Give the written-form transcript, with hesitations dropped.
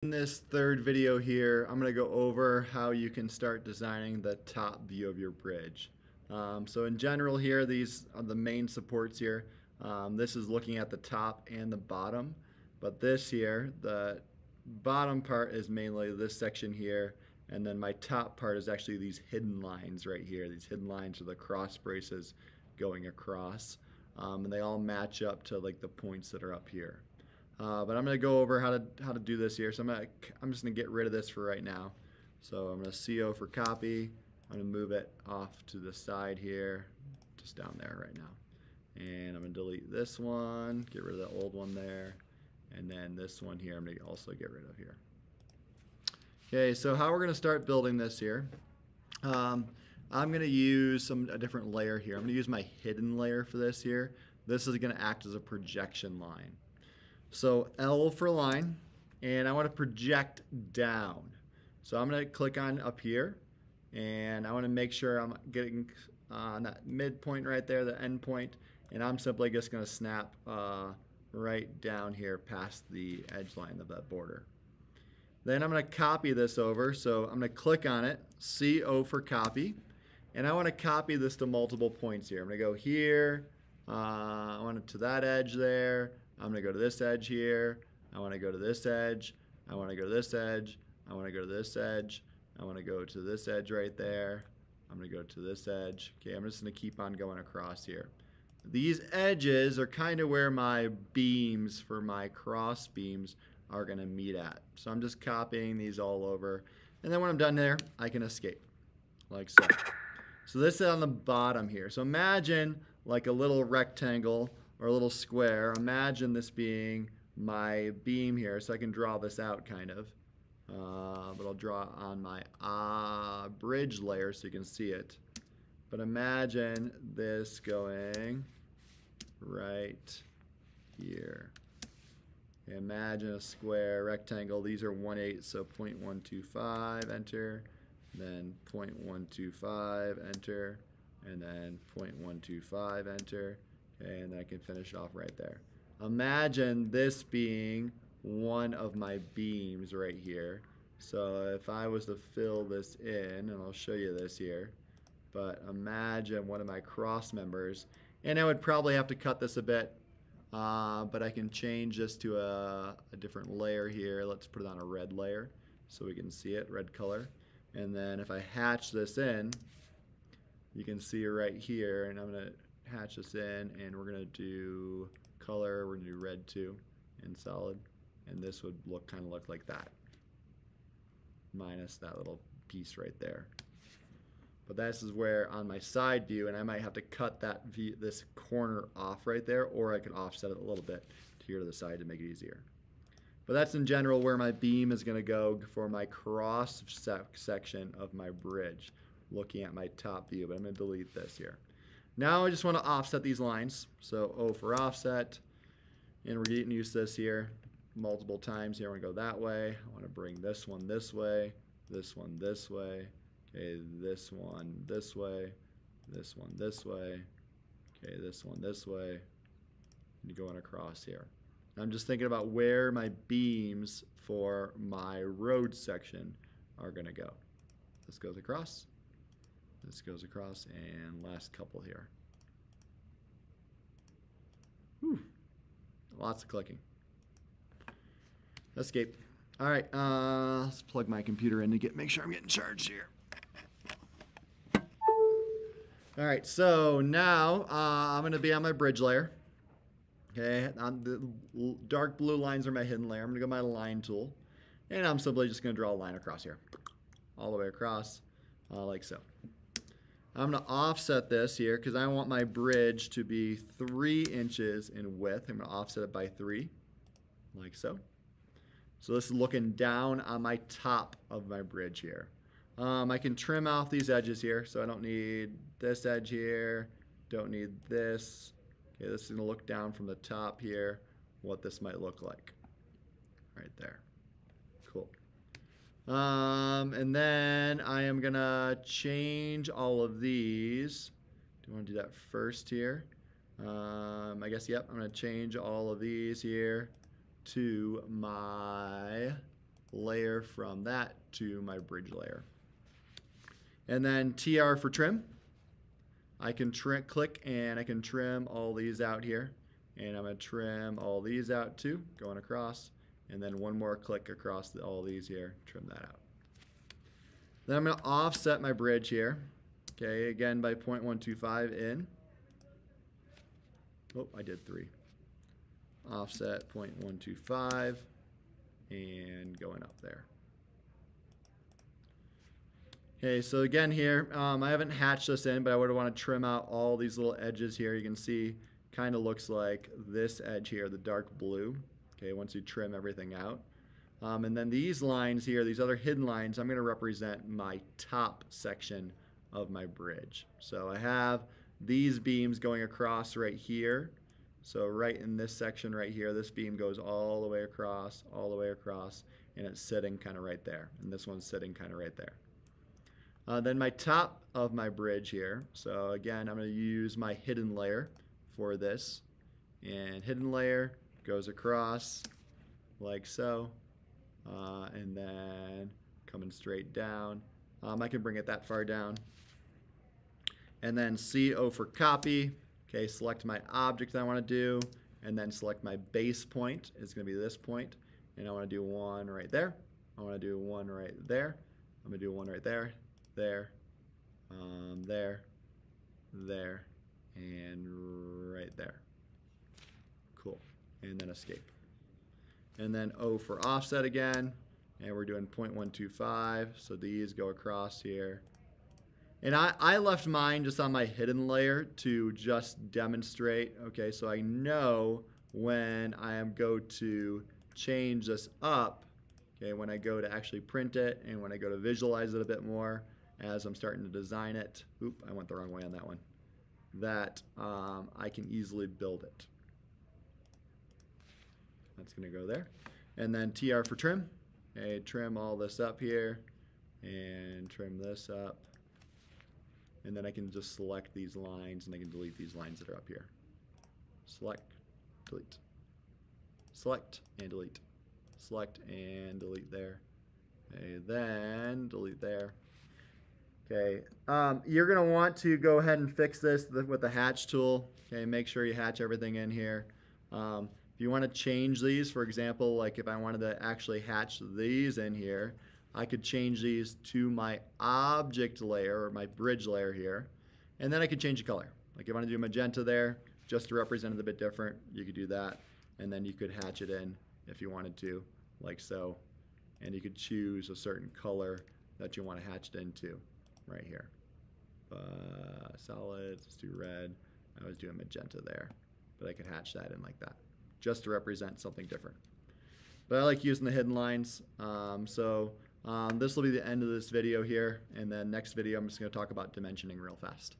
In this third video here, I'm going to go over how you can start designing the top view of your bridge. So in general here, these are the main supports here. This is looking at the top and the bottom, but this here, the bottom part is mainly this section here, and then my top part is actually these hidden lines right here. These hidden lines are the cross braces going across, and they all match up to like the points that are up here. But I'm going to go over how to do this here. So I'm just going to get rid of this for right now. So I'm going to CO for copy. I'm going to move it off to the side here, just down there right now. And I'm going to delete this one, get rid of the old one there. And then this one here I'm going to also get rid of here. Okay, so how we're going to start building this here. I'm going to use a different layer here. I'm going to use my hidden layer for this here. This is going to act as a projection line. So L for line, and I want to project down. So I'm going to click on up here, and I want to make sure I'm getting on that midpoint right there, the end point, and I'm simply just going to snap right down here past the edge line of that border. Then I'm going to copy this over, so I'm going to click on it, CO for copy, and I want to copy this to multiple points here. I'm going to go here, I want it to that edge there. I'm going to go to this edge here. I want to go to this edge. I want to go to this edge. I want to go to this edge. I want to go to this edge right there. I'm going to go to this edge. Okay, I'm just going to keep on going across here. These edges are kind of where my beams for my cross beams are going to meet at. So I'm just copying these all over. And then when I'm done there, I can escape, like so. So this is on the bottom here. So imagine like a little rectangle or a little square. Imagine this being my beam here, so I can draw this out kind of. But I'll draw on my bridge layer so you can see it. But imagine this going right here. Okay, imagine a square, rectangle. These are 1/8, so 0.125, enter. Then 0.125, enter. And then 0.125, enter. Okay, and then I can finish off right there. Imagine this being one of my beams right here. So if I was to fill this in, and I'll show you this here, but imagine one of my cross members, and I would probably have to cut this a bit, but I can change this to a different layer here. Let's put it on a red layer so we can see it, red color. And then if I hatch this in, you can see right here, and I'm going to hatch this in, and we're going to do color, we're going to do red too, and solid, and this would kind of look like that, minus that little piece right there. But this is where on my side view, and I might have to cut this corner off right there, or I could offset it a little bit here to the side to make it easier. But that's in general where my beam is going to go for my cross section of my bridge, looking at my top view. But I'm going to delete this here. Now I just want to offset these lines. So O for offset, and we're getting used to this here multiple times. Here I want to go that way. I want to bring this one this way, this one this way, okay, this one this way, this one this way, okay, this one this way, and going across here. I'm just thinking about where my beams for my road section are going to go. This goes across. This goes across, and last couple here. Whew. Lots of clicking. Escape. All right, let's plug my computer in to make sure I'm getting charged here. All right, so now I'm going to be on my bridge layer. Okay, on the dark blue lines are my hidden layer. I'm going to go my line tool, and I'm simply just going to draw a line across here, all the way across, like so. I'm going to offset this here because I want my bridge to be 3 inches in width. I'm going to offset it by 3, like so. So this is looking down on my top of my bridge here. I can trim off these edges here, so I don't need this edge here, don't need this. Okay, this is going to look down from the top here, what this might look like. Right there. Cool. And then I am going to change all of these. Do you want to do that first here? I guess, yep, I'm going to change all of these here to my layer from that to my bridge layer. And then TR for trim. I can click and I can trim all these out here. And I'm going to trim all these out too, going across. And then one more click across all these here, trim that out. Then I'm going to offset my bridge here. Okay, again by 0.125 in. Oh, I did 3. Offset 0.125 and going up there. Okay, so again here, I haven't hatched this in, but I would want to trim out all these little edges here. You can see kind of looks like this edge here, the dark blue. Okay, once you trim everything out. And then these lines here, these other hidden lines, I'm going to represent my top section of my bridge. So I have these beams going across right here. So right in this section right here, this beam goes all the way across, and it's sitting kind of right there. And this one's sitting kind of right there. Then my top of my bridge here. So again, I'm going to use my hidden layer for this. And hidden layer goes across like so. And then coming straight down. I can bring it that far down. And then CO for copy. Okay, select my object that I want to do, and then select my base point. It's going to be this point, and I want to do one right there. I want to do one right there. I'm going to do one right there, there, there, and right there. Cool. And then escape. And then O for offset again, and we're doing 0.125. So these go across here. And I left mine just on my hidden layer to just demonstrate. Okay, so I know when I am go to change this up, okay, when I go to actually print it and when I go to visualize it a bit more as I'm starting to design it, oop, I went the wrong way on that one, that I can easily build it. That's going to go there. And then TR for trim. Okay, trim all this up here and trim this up. And then I can just select these lines and I can delete these lines that are up here. Select, delete. Select and delete. Select and delete there. Okay, then delete there. Okay, you're going to want to go ahead and fix this with the hatch tool. Okay, make sure you hatch everything in here. If you want to change these, for example, like if I wanted to actually hatch these in here, I could change these to my object layer or my bridge layer here, and then I could change the color. Like if I want to do magenta there, just to represent it a bit different, you could do that, and then you could hatch it in if you wanted to, like so, and you could choose a certain color that you want to hatch it into right here. Solids, let's do red. I was doing magenta there, but I could hatch that in like that, just to represent something different. But I like using the hidden lines, this will be the end of this video here, and then next video I'm just going to talk about dimensioning real fast.